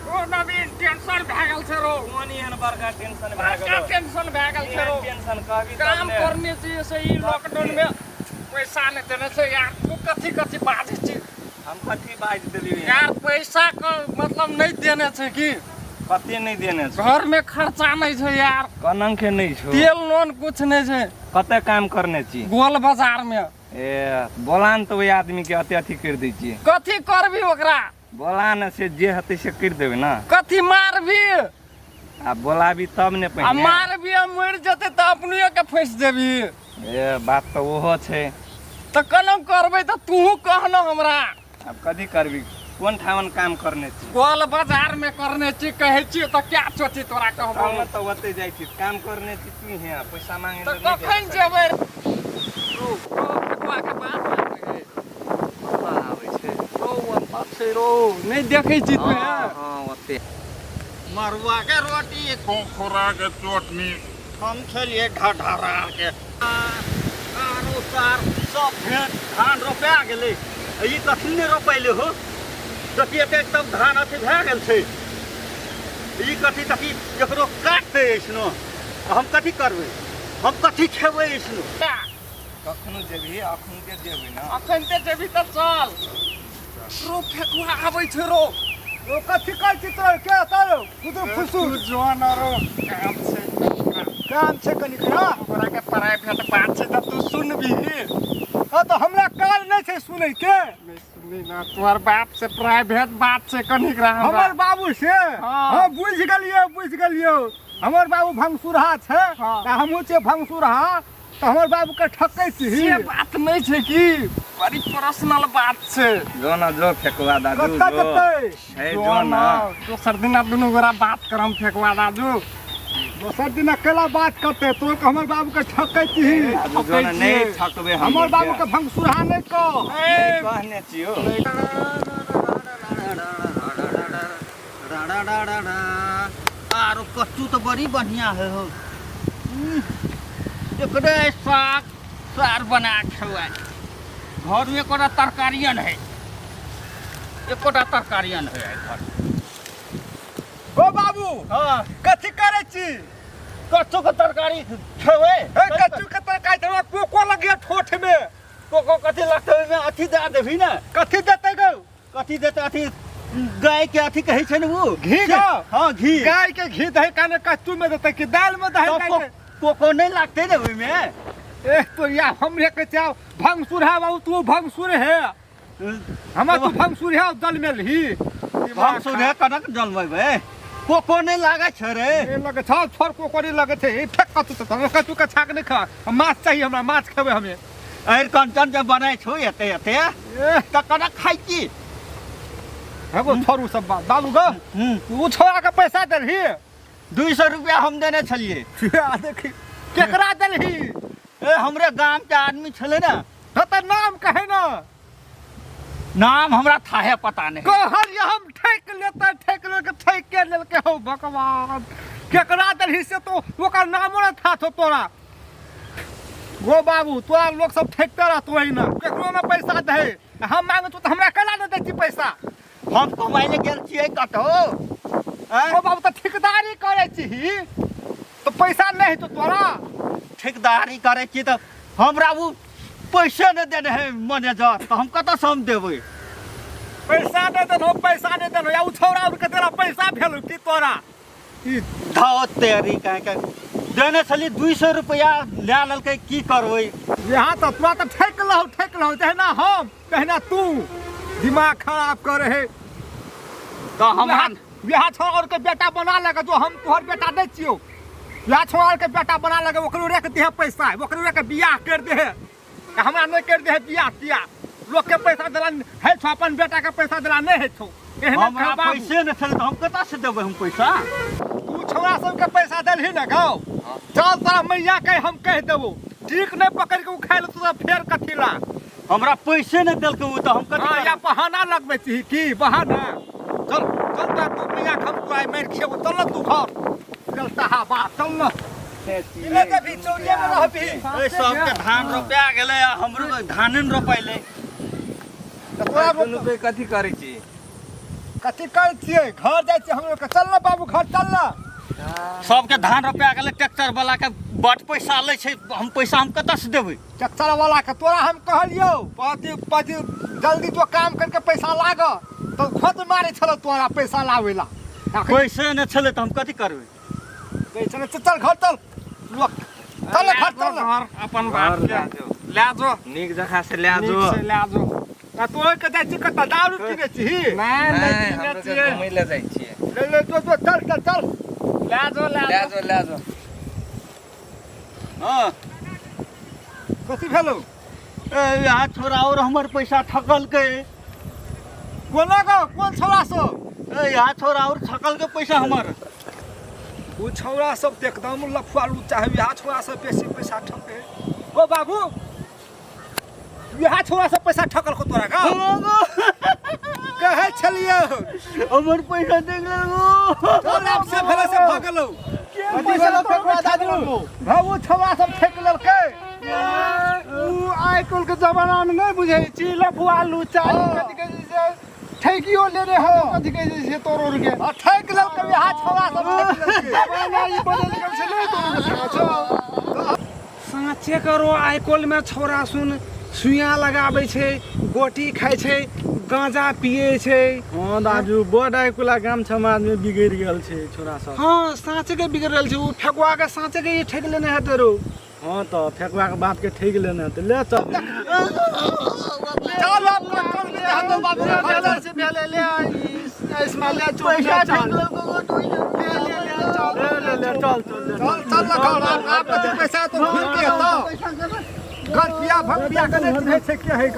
ओ नवीन tension भए गेल छै रो मोनी एहन बड़का टेंशन भए गेल का टेंशन भए गेल छै रो टेंशन कहबी काम करने छी से ई लॉकडाउन में पैसा नहीं देने छै यार तू कथी कथी बाजै छी हम कथी बाज देलियै यार पैसा का मतलब नहीं देने छै की कते नहीं देने छै घर में खर्चा नहीं छै यार कनंग के नहीं छो तेल नून कुछ नहीं छै कते काम करने छी गोल बाजार में ए बोलान तो ओइ आदमी के अति अथी कर दै छी कथी करबी ओकरा बोलान से जे हते से कर देबै ना कथी मारबी आ बोलाबी तब ने आ पहिले मारबी आ मर जते त अपने के फंस देबी ए बात तो ओहो छै त कना करबै त तू कह न हमरा अब कथी करबी कोन ठावन काम करने छी गोल बाजार में करने छी कहै छी त क्या सोची तोरा कहबो हम तो ओते जाइ छी काम करने छी तू है पैसा मांगे त कखन जेबै रो फटवा के बात आबै छै छै रो नहीं देखै छी तू हां ओते मरुआ के रोटी खोखरा के चटनी हम छलिए ढढरा के आरो सार सब भेट धान रोपा गेलै ई कथी ने रोपैले हो देखिए तब धान अथी भए गेल छै ई कथी तकी एकरो काट दे इसनो हम कथी करबै हम कथी खेबै इसनो कखनो जेबी अखन के जेबी ना अखन ते जेबी त चल रो फेकुआ आबै छै रो ओ कथी कर छी तोर के तारो कुदो फुसु जवान रो काम छै कनी खा ओकरा के प्राइवेट बात छै त तू सुनबी हां तो हमरा काल नहीं छै सुनै के सुनी ना तोहर बाप से प्राइवेट बात छै कनी करा हमर बाबू से हां बुझ गेलियो हमर बाबू भंगसुरहा छै त हमहु छै भंगसुरहा त हमर बाबू के ठकै छी ये बात नहीं छै की बड़ी पर्सनल बात छै जो ना जो फेकवा दादू कत्ता जो कत्ते है जो ना दोसर दिन दुनू गोरा बात करम फेकवा दादू दोसर दिन अकेला बात करते तो हमर बाबू के ठकै छी जो ना नहीं ठकबे हमर बाबू के भंगसुरहा नहीं कह कहने छियो आरो कच्चू तो बड़ी बढ़िया है हो एकरे साग सार बना खवा घर में एकोटा तरकारियन है एकोटा तरकारियन है घर ओ बाबू हां कथी करे छी कच्चू के तरकारी खेवे कच्चू के तरकारी हमरा कोको लगे ठोठ में कोको कथी लगते में अथी दे देबी ना कथी देते गो कथी देते अथी गाय के अथी कहै छै न वो घी गो हां घी गाय के घी दही काने कच्चू में देते कि दाल में दही काने कोको नहीं लगते ना ओइ में ए तो या हमरे के चाव भंगसुर है बाबू तू भंगसुर है हम तू भंगसुर है दल में लही हम सुने कनक जलबै कोको नहीं लागे छै रे ए लगे छ छोर कोको नहीं लगे छै फेक कच्चू के छाक नहीं खा माछ चाहिए हमरा माछ खेबे हमें एर कंचन जब बनाए छो एते एते त कनक खाइ की हेगो छोरू सब बाबू गो तू छोरा के पैसा देलही 200 रुपया हम देने छलिए देखी केकरा देलही ए हमरे गांव के आदमी छले ना त नाम कहे ना नाम हमरा थाहे पता नहीं कहल हम ठेक के लेल के हो भगवान केकरा देलही से तो ओकर नामो न था तो तोरा गो बाबू तोरा लोग सब ठेकते रहतो है ना केकरो ना पैसा दे हम मांगे तो हमरा कला न दै छी पैसा हम कमाई ले गेल छियै कतो ओ बाबू त ठेकेदारी करे छी तो पैसा नहीं तो तोरा ठेकेदारी करे छी त हमरा वो पैसे न देने है मैनेजर तो हम कत से हम देबै पैसा दे देनो पैसा दे देनो या उ छौरा के तेरा पैसा भेल की तोरा ई धाव तेरी कह के देने छली 200 रुपया ले ललकै की करबै यहाँ तो तोरा तो ठेक लहो कहना हम कहना तू दिमाग खराब करे है तो हमरा यहाँ छोड़ के बेटा बना लगे जो हम तोहर बेटा नहीं छियो यहाँ छोड़ के बेटा बना लगे ओकरो रे के दे पैसा ओकरो रे के बियाह कर दे हमरा नहीं कर दे बियाह तिया लोग के पैसा देला है छो अपन बेटा के पैसा देला नहीं है छो हमरा पैसे न छले तो हम कत से देबै हम पैसा तू छोरा सब के पैसा देलही ना गाँव चल तोरा मैया के हम कह देबो ठीक नहीं पकड़ के उखाड़ तो फेर कथी ला हमरा पैसे न देलकै उ तो हम कथी या बहाना लगबै छी की बहाना चल चल तू मैया हम तोरा मार खेबो चल तू घर चलता हा बात चल न इने के भी चौरिया में रहबी ए सब के धान रोपा गेलै हमरो धान न रोपैले तोरा रुपए कथी करै छी कथी कर छियै घर जाइ छियै हम लोग के चल ना बाबू घर चल ना सबके धान रोपा गेलै ट्रैक्टर वाला के बड पैसा लै छै हम पैसा हम कतऽ से देबै ट्रैक्टर वाला के तोरा हम कहलियो पति जल्दी तो काम करके पैसा लाग तो खुद मारे छलो तोरा पैसा लावे ला पैसे नहि छलै तऽ हम कथी करबै पैसा चल घर चल लोक चल घर चल घर अपन बात ले जो नीक जगह से ले जो नीक से ले जो आ तोय के जाइ छी कत दारू पीबे छी नहीं हम तो घुमै ले जाइ छियै ले जो चल चल चल ले जो ले जो हाँ कथी भेलो यहाँ छोरा और हमर पैसा ठकलकै कोना को कोन छोरा सो यहाँ छोरा और ठकलकै पैसा हमर उ छौरा सब त एकदम लफुआलू चाहे यहाँ छोरा सब बेसी पैसा ठके ओ बाबू यहाँ छोरा सब पैसा ठकल को तोरा का कहे छलियो हमर पैसा देख लेगो चल अब से भेले से भ गेलौ पैसा ठकवा दादू बाबू छौरा सब ठक लेलकै उ आइ कल के जमाना में नहीं बुझै छी लफुआलू चाहे कथि कहे छै ठेकियो लेने हो कथि कहे छै तोरो के ठक लेलकै यहाँ छौरा सब ठक लेलकै जमाना ई बदल गेल छै नहीं तोरो के साँचे करो आइ काल्हि में छौरा सुन सुइया लगाबै छै गोटी खाइ छै गांजा पिए छै हाँ दाजू बड़ आइ कुला गाम समाज में बिगड़ गेल छै छोरा सब हाँ साँचे के बिगड़ रहल छै उ फेकुआ के साँचे के ठेक लेने हेतै रो हाँ तो फेकुआ के बाप के ठेक लेने तो ले चल चल अब चल के हम बाबू भेले से भेले ले इसमें ले पैसा चल चल लगा आप पैसा तो फिर के तो घर पिया भग पिया के नहीं छै के है